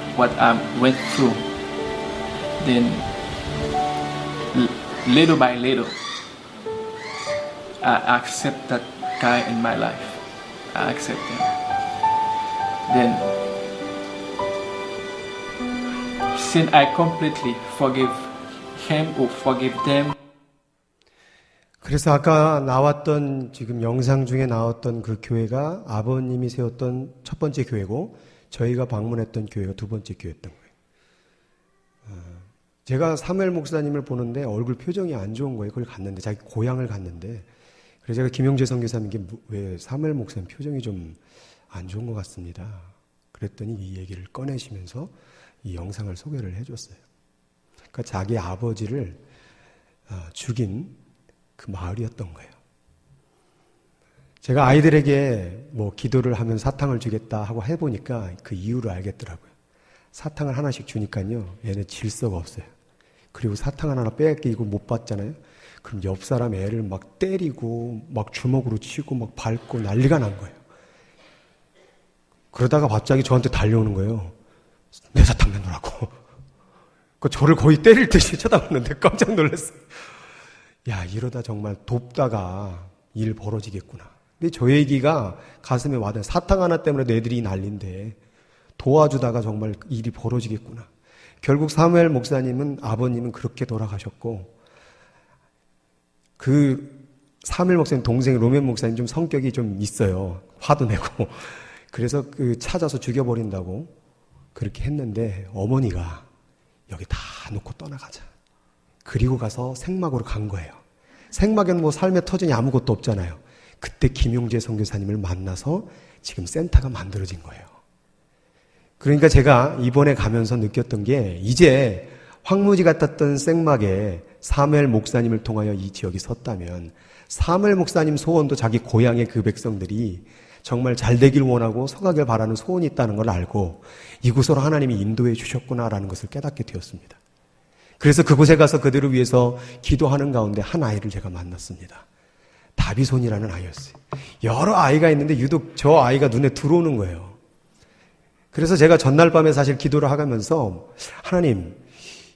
went through. Then little by little, I accept that guy in my life. I accept him. Then, since I completely forgive him or forgive them. 그래서 아까 나왔던 지금 영상 중에 나왔던 그 교회가 아버님이 세웠던 첫 번째 교회고 저희가 방문했던 교회가 두 번째 교회였던 거예요. 제가 사무엘 목사님을 보는데 얼굴 표정이 안 좋은 거예요. 그걸 갔는데, 자기 고향을 갔는데, 그래서 제가 김용재 선교사님께 왜 사무엘 목사님 표정이 좀 안 좋은 것 같습니다. 그랬더니 이 얘기를 꺼내시면서 이 영상을 소개를 해줬어요. 그러니까 자기 아버지를 죽인 그 마을이었던 거예요. 제가 아이들에게 뭐 기도를 하면 사탕을 주겠다 하고 해보니까 그 이유를 알겠더라고요. 사탕을 하나씩 주니까요, 얘네 질서가 없어요. 그리고 사탕 하나 빼앗기고 못 받잖아요. 그럼 옆 사람 애를 막 때리고 막 주먹으로 치고 막 밟고 난리가 난 거예요. 그러다가 갑자기 저한테 달려오는 거예요. 내 사탕 내놓으라고. 저를 거의 때릴 듯이 쳐다보는데 깜짝 놀랐어요. 야, 이러다 정말 돕다가 일 벌어지겠구나. 근데 저 얘기가 가슴에 와닿아요. 사탕 하나 때문에 애들이 난리인데 도와주다가 정말 일이 벌어지겠구나. 결국 사무엘 목사님은, 아버님은 그렇게 돌아가셨고, 그 사무엘 목사님 동생 로맨 목사님 좀 성격이 좀 있어요. 화도 내고. 그래서 찾아서 죽여버린다고 그렇게 했는데, 어머니가 여기 다 놓고 떠나가자. 그리고 가서 생막으로 간 거예요. 생막에는 뭐 삶의 터전이 아무것도 없잖아요. 그때 김용재 선교사님을 만나서 지금 센터가 만들어진 거예요. 그러니까 제가 이번에 가면서 느꼈던 게, 이제 황무지 같았던 생막에 사무엘 목사님을 통하여 이 지역이 섰다면, 사무엘 목사님 소원도 자기 고향의 그 백성들이 정말 잘 되길 원하고 서가길 바라는 소원이 있다는 걸 알고 이곳으로 하나님이 인도해 주셨구나라는 것을 깨닫게 되었습니다. 그래서 그곳에 가서 그들을 위해서 기도하는 가운데 한 아이를 제가 만났습니다. 다비손이라는 아이였어요. 여러 아이가 있는데 유독 저 아이가 눈에 들어오는 거예요. 그래서 제가 전날 밤에 사실 기도를 하면서, 하나님,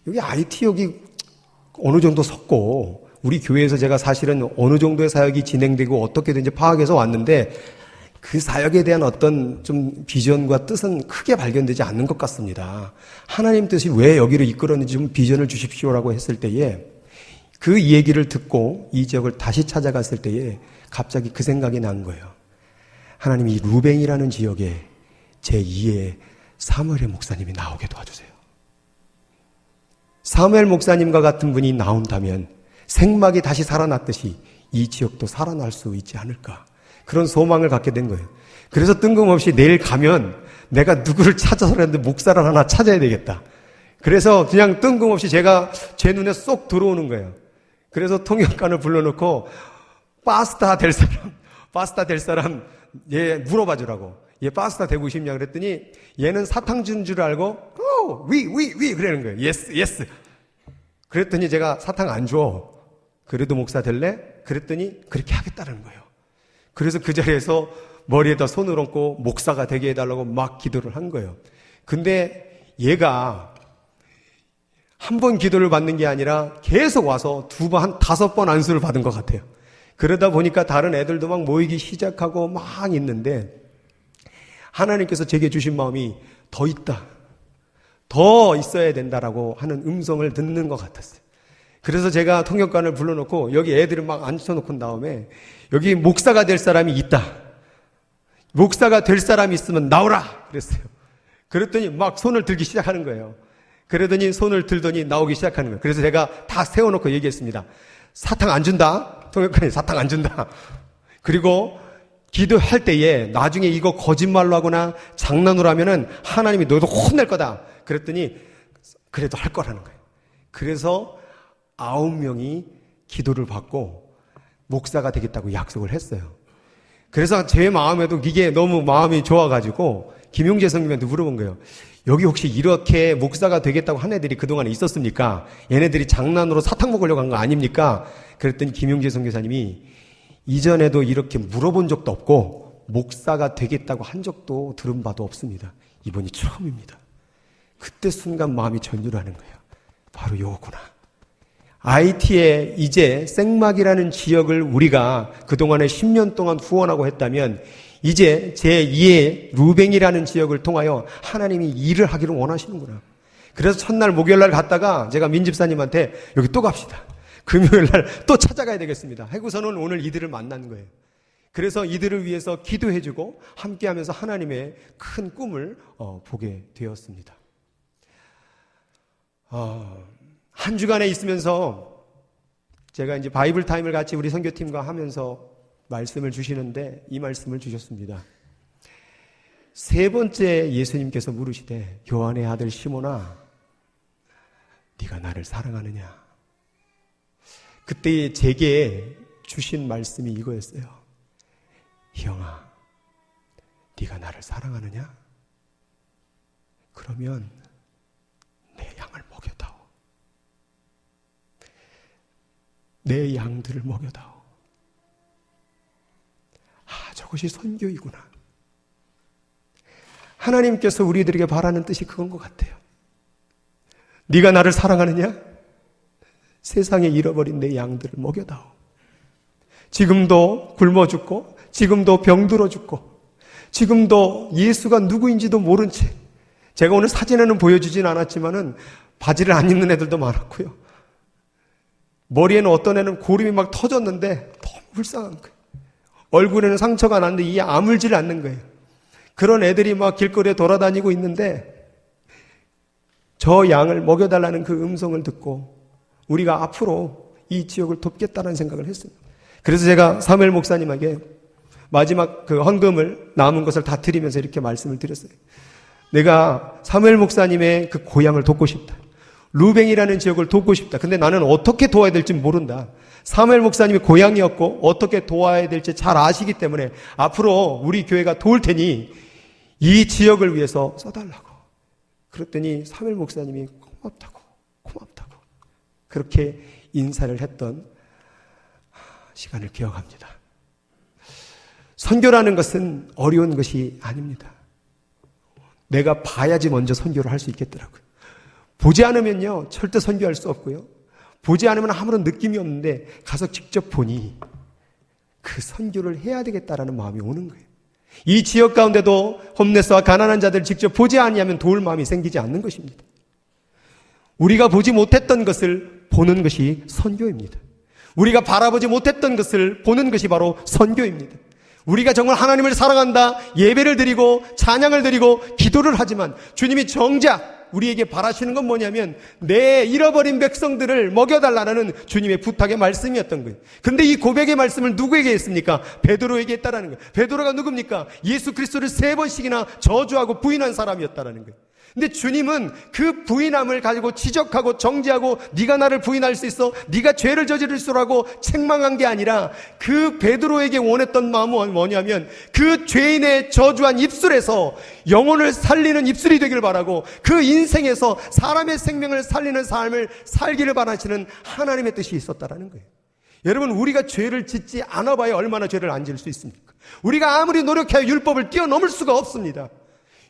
여기 IT 여기 어느 정도 섰고, 우리 교회에서 제가 사실은 어느 정도의 사역이 진행되고 어떻게 된지 파악해서 왔는데, 그 사역에 대한 어떤 좀 비전과 뜻은 크게 발견되지 않는 것 같습니다. 하나님 뜻이 왜 여기로 이끌었는지 좀 비전을 주십시오라고 했을 때에, 그 얘기를 듣고 이 지역을 다시 찾아갔을 때에 갑자기 그 생각이 난 거예요. 하나님, 이 루벤이라는 지역에 제2의 사무엘 목사님이 나오게 도와주세요. 사무엘 목사님과 같은 분이 나온다면 생막이 다시 살아났듯이 이 지역도 살아날 수 있지 않을까, 그런 소망을 갖게 된 거예요. 그래서 뜬금없이 내일 가면 내가 누구를 찾아서라도 목사를 하나 찾아야 되겠다. 그래서 그냥 뜬금없이 제가 제 눈에 쏙 들어오는 거예요. 그래서 통역관을 불러놓고 파스타 될 사람 얘 물어봐 주라고. 얘 파스타 되고 싶냐 그랬더니 얘는 사탕 준 줄 알고 위 그러는 거예요. 예스. 그랬더니 제가 사탕 안 줘. 그래도 목사 될래? 그랬더니 그렇게 하겠다는 거예요. 그래서 그 자리에서 머리에다 손을 얹고 목사가 되게 해달라고 막 기도를 한 거예요. 근데 얘가 한 번 기도를 받는 게 아니라 계속 와서 두 번, 한 5번 안수를 받은 것 같아요. 그러다 보니까 다른 애들도 막 모이기 시작하고 막 있는데, 하나님께서 제게 주신 마음이 더 있다, 더 있어야 된다라고 하는 음성을 듣는 것 같았어요. 그래서 제가 통역관을 불러놓고 여기 애들을 막 앉혀놓은 다음에, 여기 목사가 될 사람이 있다, 목사가 될 사람이 있으면 나오라 그랬어요. 그랬더니 막 손을 들기 시작하는 거예요. 그러더니 손을 들더니 나오기 시작하는 거예요. 그래서 제가 다 세워놓고 얘기했습니다. 사탕 안 준다. 통역관이 사탕 안 준다. 그리고 기도할 때에 나중에 이거 거짓말로 하거나 장난으로 하면은 하나님이 너도 혼낼 거다. 그랬더니 그래도 할 거라는 거예요. 그래서 9명이 기도를 받고 목사가 되겠다고 약속을 했어요. 그래서 제 마음에도 이게 너무 마음이 좋아가지고 김용재 선생님한테 물어본 거예요. 여기 혹시 이렇게 목사가 되겠다고 한 애들이 그동안에 있었습니까? 얘네들이 장난으로 사탕 먹으려고 한 거 아닙니까? 그랬더니 김용재 선교사님이 이전에도 이렇게 물어본 적도 없고 목사가 되겠다고 한 적도 들은 바도 없습니다. 이번이 처음입니다. 그때 순간 마음이 전율하는 거예요. 바로 요거구나. IT에 이제 생막이라는 지역을 우리가 그동안에 10년 동안 후원하고 했다면, 이제 제2의 루벤이라는 지역을 통하여 하나님이 일을 하기를 원하시는구나. 그래서 첫날 목요일날 갔다가 제가 민집사님한테 여기 또 갑시다, 금요일날 또 찾아가야 되겠습니다 하고서는 오늘 이들을 만난 거예요. 그래서 이들을 위해서 기도해주고 함께하면서 하나님의 큰 꿈을 보게 되었습니다. 한 주간에 있으면서 제가 이제 바이블 타임을 같이 우리 선교팀과 하면서 말씀을 주시는데 이 말씀을 주셨습니다. 세 번째 예수님께서 물으시되 요한의 아들 시몬아 네가 나를 사랑하느냐? 그때 제게 주신 말씀이 이거였어요. 형아, 네가 나를 사랑하느냐? 그러면 내 양을 먹여다오. 내 양들을 먹여다오. 저것이 선교이구나. 하나님께서 우리들에게 바라는 뜻이 그건 것 같아요. 네가 나를 사랑하느냐? 세상에 잃어버린 내 양들을 먹여다오. 지금도 굶어 죽고, 지금도 병들어 죽고, 지금도 예수가 누구인지도 모른 채, 제가 오늘 사진에는 보여주진 않았지만은 바지를 안 입는 애들도 많았고요. 머리에는 어떤 애는 고름이 막 터졌는데 너무 불쌍한 거예요. 얼굴에는 상처가 났는데 이에 아물질 않는 거예요. 그런 애들이 막 길거리에 돌아다니고 있는데 저 양을 먹여달라는 그 음성을 듣고 우리가 앞으로 이 지역을 돕겠다는 생각을 했습니다. 그래서 제가 사무엘 목사님에게 마지막 그 헌금을 남은 것을 다 드리면서 이렇게 말씀을 드렸어요. 내가 사무엘 목사님의 그 고향을 돕고 싶다. 루뱅이라는 지역을 돕고 싶다. 근데 나는 어떻게 도와야 될지 모른다. 사무엘 목사님이 고향이었고 어떻게 도와야 될지 잘 아시기 때문에 앞으로 우리 교회가 도울 테니 이 지역을 위해서 써달라고. 그랬더니 사무엘 목사님이 고맙다고 그렇게 인사를 했던 시간을 기억합니다. 선교라는 것은 어려운 것이 아닙니다. 내가 봐야지 먼저 선교를 할 수 있겠더라고요. 보지 않으면요 절대 선교할 수 없고요. 보지 않으면 아무런 느낌이 없는데 가서 직접 보니 그 선교를 해야 되겠다라는 마음이 오는 거예요. 이 지역 가운데도 홈레스와 가난한 자들을 직접 보지 아니하면 도울 마음이 생기지 않는 것입니다. 우리가 보지 못했던 것을 보는 것이 선교입니다. 우리가 바라보지 못했던 것을 보는 것이 바로 선교입니다. 우리가 정말 하나님을 사랑한다, 예배를 드리고 찬양을 드리고 기도를 하지만 주님이 정작 우리에게 바라시는 건 뭐냐면 내 잃어버린 백성들을 먹여달라는 주님의 부탁의 말씀이었던 거예요. 그런데 이 고백의 말씀을 누구에게 했습니까? 베드로에게 했다라는 거예요. 베드로가 누굽니까? 예수 그리스도를 3번씩이나 저주하고 부인한 사람이었다라는 거예요. 근데 주님은 그 부인함을 가지고 지적하고 정죄하고 네가 나를 부인할 수 있어? 네가 죄를 저지를 수라고 책망한 게 아니라 그 베드로에게 원했던 마음은 뭐냐면 그 죄인의 저주한 입술에서 영혼을 살리는 입술이 되길 바라고 그 인생에서 사람의 생명을 살리는 삶을 살기를 바라시는 하나님의 뜻이 있었다라는 거예요. 여러분, 우리가 죄를 짓지 않아봐야 얼마나 죄를 안 지을 수 있습니까? 우리가 아무리 노력해야 율법을 뛰어넘을 수가 없습니다.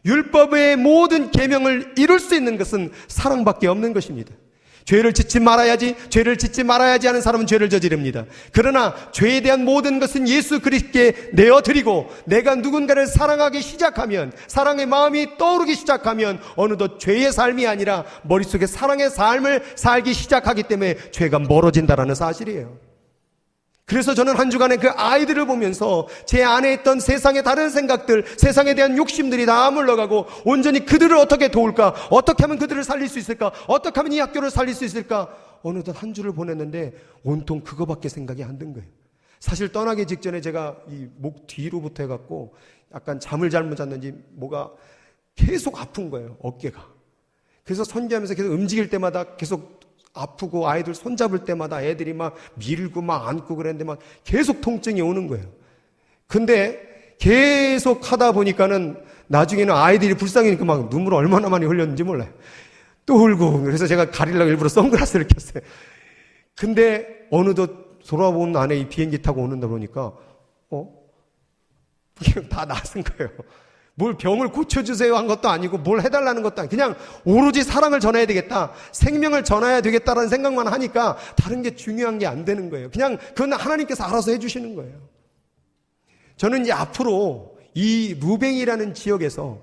율법의 모든 계명을 이룰 수 있는 것은 사랑밖에 없는 것입니다. 죄를 짓지 말아야지 하는 사람은 죄를 저지릅니다. 그러나 죄에 대한 모든 것은 예수 그리스도께 내어드리고 내가 누군가를 사랑하기 시작하면, 사랑의 마음이 떠오르기 시작하면 어느덧 죄의 삶이 아니라 머릿속에 사랑의 삶을 살기 시작하기 때문에 죄가 멀어진다는 사실이에요. 그래서 저는 한 주간에 그 아이들을 보면서 제 안에 있던 세상의 다른 생각들, 세상에 대한 욕심들이 다 물러가고 온전히 그들을 어떻게 도울까? 어떻게 하면 그들을 살릴 수 있을까? 어떻게 하면 이 학교를 살릴 수 있을까? 어느덧 한 주를 보냈는데 온통 그거밖에 생각이 안 든 거예요. 사실 떠나기 직전에 제가 이 목 뒤로부터 해갖고 약간 잠을 잘못 잤는지 뭐가 계속 아픈 거예요. 어깨가. 그래서 선교하면서 계속 움직일 때마다 계속 아프고 아이들 손잡을 때마다 애들이 막 밀고 막 안고 그랬는데 막 계속 통증이 오는 거예요. 근데 계속 하다 보니까는 나중에는 아이들이 불쌍하니까 막 눈물 얼마나 많이 흘렸는지 몰라요. 또 울고. 그래서 제가 가리려고 일부러 선글라스를 꼈어요. 근데 어느덧 돌아온 안에 이 비행기 타고 오는다 보니까 다 나은 거예요. 뭘 병을 고쳐주세요 한 것도 아니고 뭘 해달라는 것도 아니고 그냥 오로지 사랑을 전해야 되겠다, 생명을 전해야 되겠다라는 생각만 하니까 다른 게 중요한 게 안 되는 거예요. 그냥 그건 하나님께서 알아서 해주시는 거예요. 저는 이제 앞으로 이 루뱅이라는 지역에서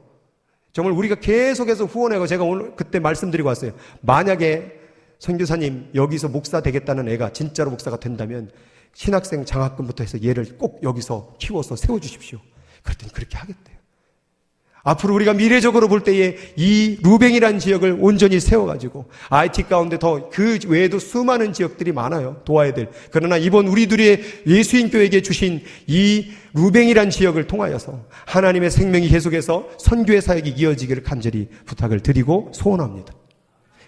정말 우리가 계속해서 후원하고, 제가 오늘 그때 말씀드리고 왔어요. 만약에 선교사님 여기서 목사 되겠다는 애가 진짜로 목사가 된다면 신학생 장학금부터 해서 얘를 꼭 여기서 키워서 세워주십시오. 그랬더니 그렇게 하겠대요. 앞으로 우리가 미래적으로 볼 때에 이 루뱅이라는 지역을 온전히 세워가지고 IT 가운데 더 그 외에도 수많은 지역들이 많아요. 도와야 될. 그러나 이번 우리들의 예수인교회에게 주신 이 루뱅이라는 지역을 통하여서 하나님의 생명이 계속해서 선교의 사역이 이어지기를 간절히 부탁을 드리고 소원합니다.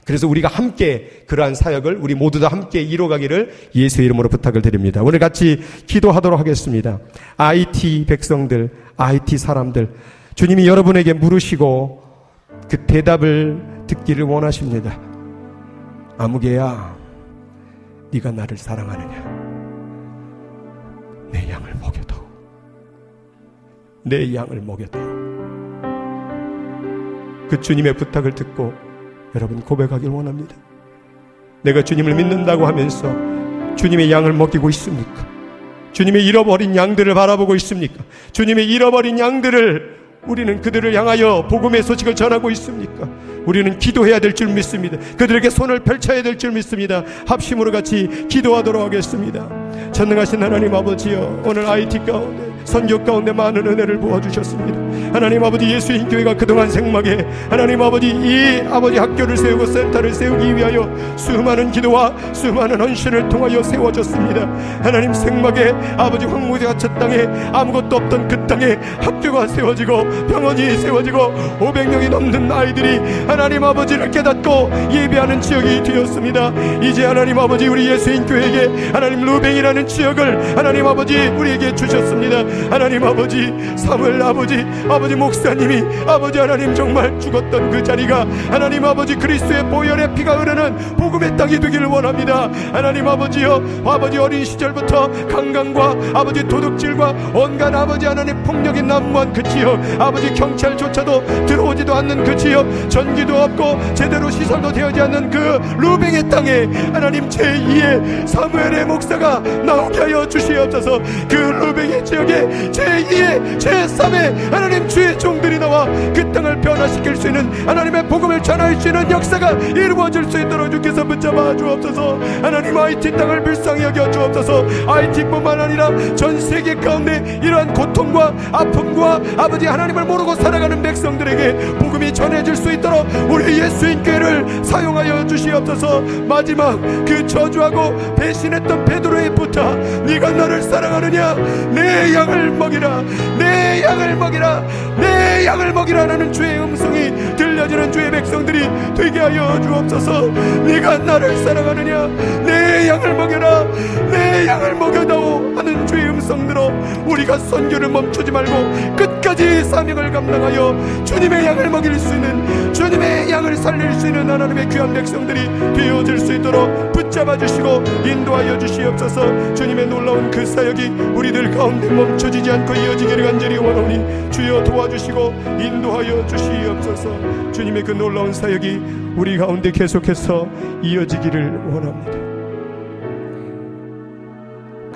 그래서 우리가 함께 그러한 사역을 우리 모두 다 함께 이뤄가기를 예수의 이름으로 부탁을 드립니다. 오늘 같이 기도하도록 하겠습니다. IT 백성들, IT 사람들, 주님이 여러분에게 물으시고 그 대답을 듣기를 원하십니다. 아무개야, 네가 나를 사랑하느냐? 내 양을 먹여다오. 내 양을 먹여다오. 그 주님의 부탁을 듣고 여러분 고백하길 원합니다. 내가 주님을 믿는다고 하면서 주님의 양을 먹이고 있습니까? 주님의 잃어버린 양들을 바라보고 있습니까? 주님의 잃어버린 양들을 우리는 그들을 향하여 복음의 소식을 전하고 있습니까? 우리는 기도해야 될 줄 믿습니다. 그들에게 손을 펼쳐야 될 줄 믿습니다. 합심으로 같이 기도하도록 하겠습니다. 전능하신 하나님 아버지여, 오늘 IT 가운데 선교 가운데 많은 은혜를 부어주셨습니다. 하나님 아버지, 예수인 교회가 그동안 생막에 하나님 아버지 이 아버지 학교를 세우고 센터를 세우기 위하여 수많은 기도와 수많은 헌신을 통하여 세워졌습니다. 하나님 생막에 아버지 황무지 가첫 땅에 아무것도 없던 그 땅에 학교가 세워지고 병원이 세워지고 500명이 넘는 아이들이 하나님 아버지를 깨닫고 예배하는 지역이 되었습니다. 이제 하나님 아버지 우리 예수인 교회에게 하나님 루뱅이라는 지역을 하나님 아버지 우리에게 주셨습니다. 하나님 아버지 사무엘 아버지 목사님이 아버지 하나님 정말 죽었던 그 자리가 하나님 아버지 그리스도의 보혈의 피가 흐르는 복음의 땅이 되기를 원합니다. 하나님 아버지여, 아버지 어린 시절부터 강간과 아버지 도둑질과 온갖 아버지 하나님 폭력이 난무한 그 지역, 아버지 경찰조차도 들어오지도 않는 그 지역, 전기도 없고 제대로 시설도 되어지 않는 그 루뱅의 땅에 하나님 제2의 사무엘의 목사가 나오게 하여 주시옵소서. 그 루뱅의 지역에 제2의 제3의 하나님 주의 종들이 나와 그 땅을 변화시킬 수 있는 하나님의 복음을 전할 수 있는 역사가 이루어질 수 있도록 주께서 붙잡아 주옵소서. 하나님 IT 땅을 불쌍히 여겨 주옵소서. IT뿐만 아니라 전 세계 가운데 이러한 고통과 아픔과 아버지 하나님을 모르고 살아가는 백성들에게 복음이 전해질 수 있도록 우리 예수인 교회를 사용하여 주시옵소서. 마지막 그 저주하고 배신했던 베드로의 부탁, 네가 나를 사랑하느냐? 내 양을 먹이라, 내 양을 먹이라, 내 양을 먹이라 라는 주의 음성이 들려지는 주의 백성들이 되게 하여 주옵소서. 네가 나를 사랑하느냐? 내 양을 먹여라, 내 양을 먹여다오 하는 주의 음성 들어 우리가 선교를 멈추지 말고 끝까지 사명을 감당하여 주님의 양을 먹일 수 있는, 주님의 양을 살릴 수 있는 하나님의 귀한 백성들이 되어질 수 있도록 붙잡아 주시고 인도하여 주시옵소서. 주님의 놀라운 그 사역이 우리들 가운데 멈춰지지 않고 이어지기를 간절히 원하오니 주여 도와주시고 인도하여 주시옵소서. 주님의 그 놀라운 사역이 우리 가운데 계속해서 이어지기를 원합니다.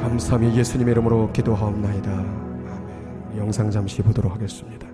감사함이 예수님의 이름으로 기도하옵나이다. 아멘. 영상 잠시 보도록 하겠습니다.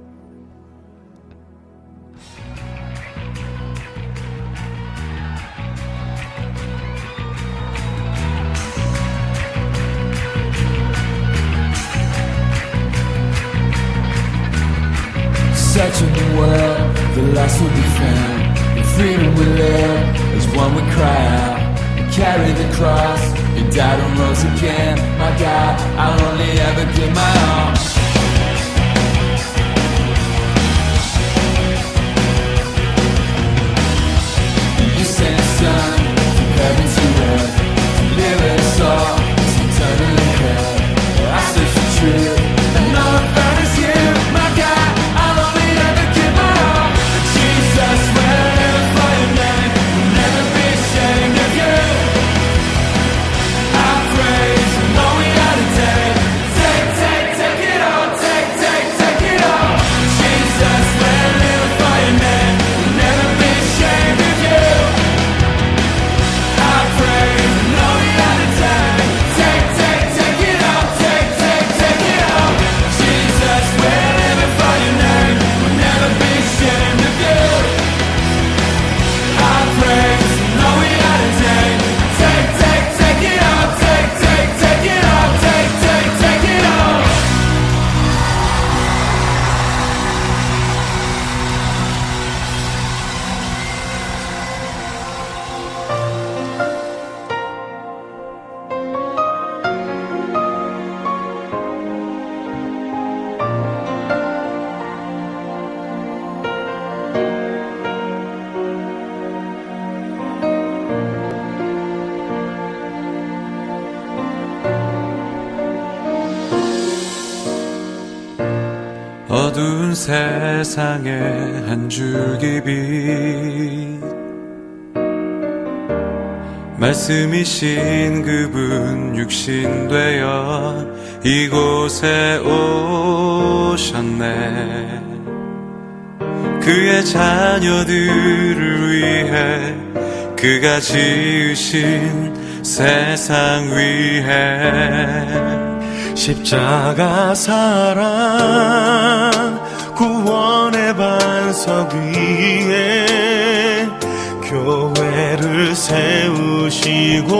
Searching the world, the lost will be found. In freedom we live, as one we cry out. And carry the cross, you died and rose again. My God, I'll only ever give my all. You sent a son from heaven to earth to live us all this eternally hell. I search for truth, and all I found is you. My God, I'll only ever give my all. Jesus, will never find your name, will never be ashamed of you. I praise, and all we got today. Take it all. 어두운 세상에 한 줄기 빛 말씀이신 그분 육신되어 이곳에 오셨네. 그의 자녀들을 위해 그가 지으신 세상 위에 십자가 사랑 구원의 반석 위에 교회를 세우시고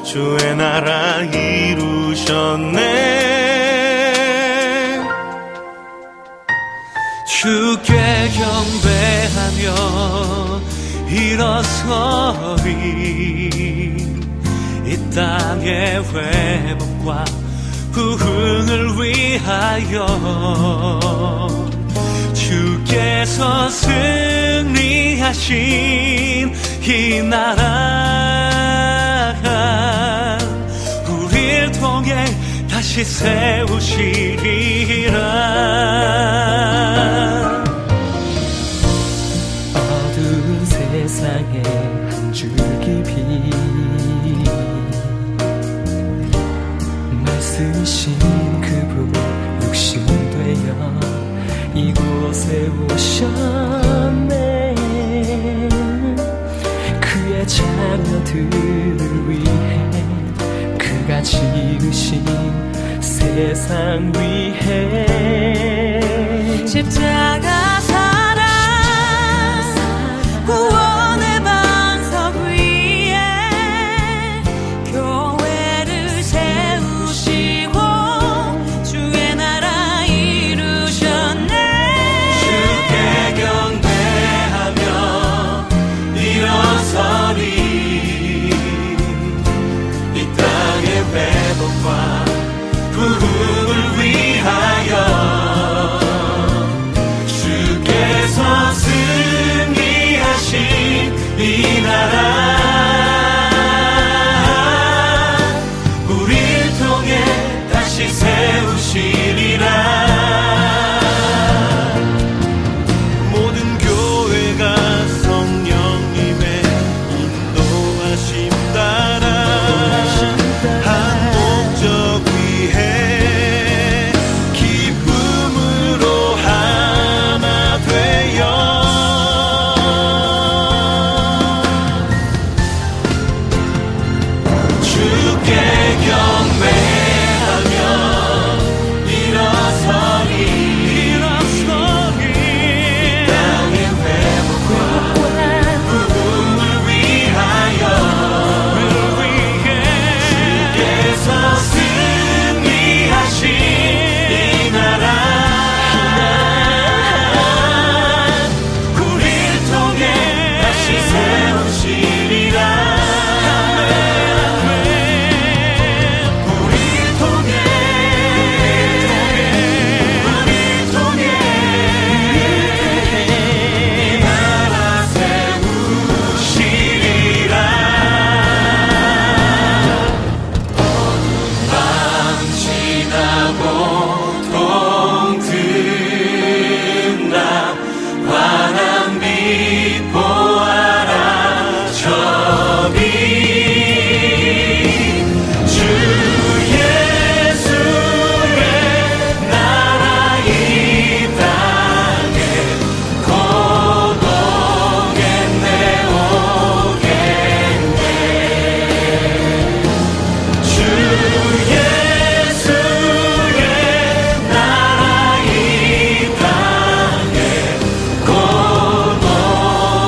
주의 나라 이루셨네. 주께 경배하며 일어서리. 이 땅의 회복과 부흥을 위하여 주께서 승리하신 이 나라 우리를 통해 다시 세우시리라. 어두운 세상에 한 줄기 빛 말씀이신 그분 육신되어 이곳에 오셨네. 그의 자녀들을 위해 그가 지으신 세상 위에 십자가 사랑 구원의 반석 위에 교회를 세우시고 주의 나라 이루셨네. 주께 경배하며 일어서리. 이 땅의 회복과 부흥을 위하여 주께서 승리하신 이 나라 우리를 통해 다시 세우시리라. 모든 교회가 성령님의 인도하심 따라 한 목적 위해 기쁨으로 하나 되어 주께 경배하며 일어서리. 이 땅의 회복과 부흥을 위하여 주께서 승리하신 이 나라 우리를 통해 다시 세우시리라. 우리를 통해 이 나라 세우시리라. 밤 지나고 동트나 환한 빛 보아라. 저비 주 예수의 나라 이 땅에 곧 오겠네 오겠네. 주 예수의 나라 이 땅에 곧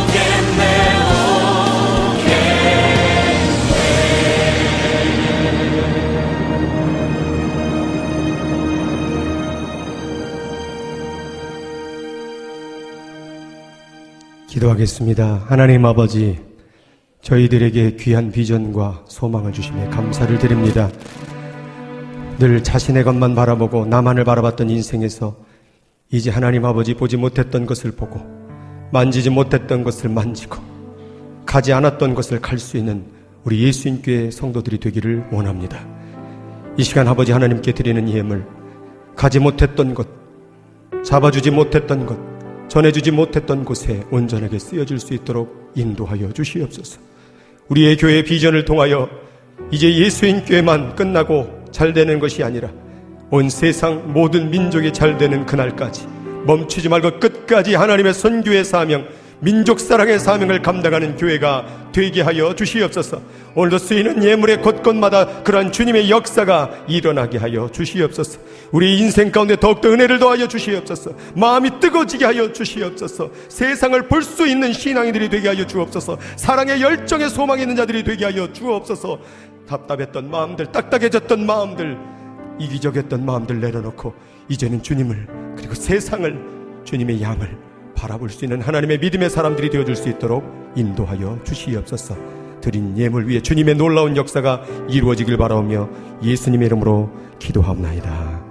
오겠네 기도하겠습니다. 하나님 아버지, 저희들에게 귀한 비전과 소망을 주시며 감사를 드립니다. 늘 자신의 것만 바라보고 나만을 바라봤던 인생에서 이제 하나님 아버지 보지 못했던 것을 보고 만지지 못했던 것을 만지고 가지 않았던 것을 갈 수 있는 우리 예수님교회 성도들이 되기를 원합니다. 이 시간 아버지 하나님께 드리는 예물, 가지 못했던 것, 잡아주지 못했던 것, 전해주지 못했던 곳에 온전하게 쓰여질 수 있도록 인도하여 주시옵소서. 우리의 교회 비전을 통하여 이제 예수인 교회만 끝나고 잘 되는 것이 아니라 온 세상 모든 민족이 잘 되는 그날까지 멈추지 말고 끝까지 하나님의 선교의 사명, 민족 사랑의 사명을 감당하는 교회가 되게 하여 주시옵소서. 오늘도 쓰이는 예물의 곳곳마다 그러한 주님의 역사가 일어나게 하여 주시옵소서. 우리 인생 가운데 더욱더 은혜를 더하여 주시옵소서. 마음이 뜨거워지게 하여 주시옵소서. 세상을 볼 수 있는 신앙인들이 되게 하여 주옵소서. 사랑의 열정의 소망이 있는 자들이 되게 하여 주옵소서. 답답했던 마음들, 딱딱해졌던 마음들, 이기적했던 마음들 내려놓고 이제는 주님을, 그리고 세상을, 주님의 양을 바라볼 수 있는 하나님의 믿음의 사람들이 되어줄 수 있도록 인도하여 주시옵소서. 드린 예물 위에 주님의 놀라운 역사가 이루어지길 바라오며 예수님의 이름으로 기도하옵나이다.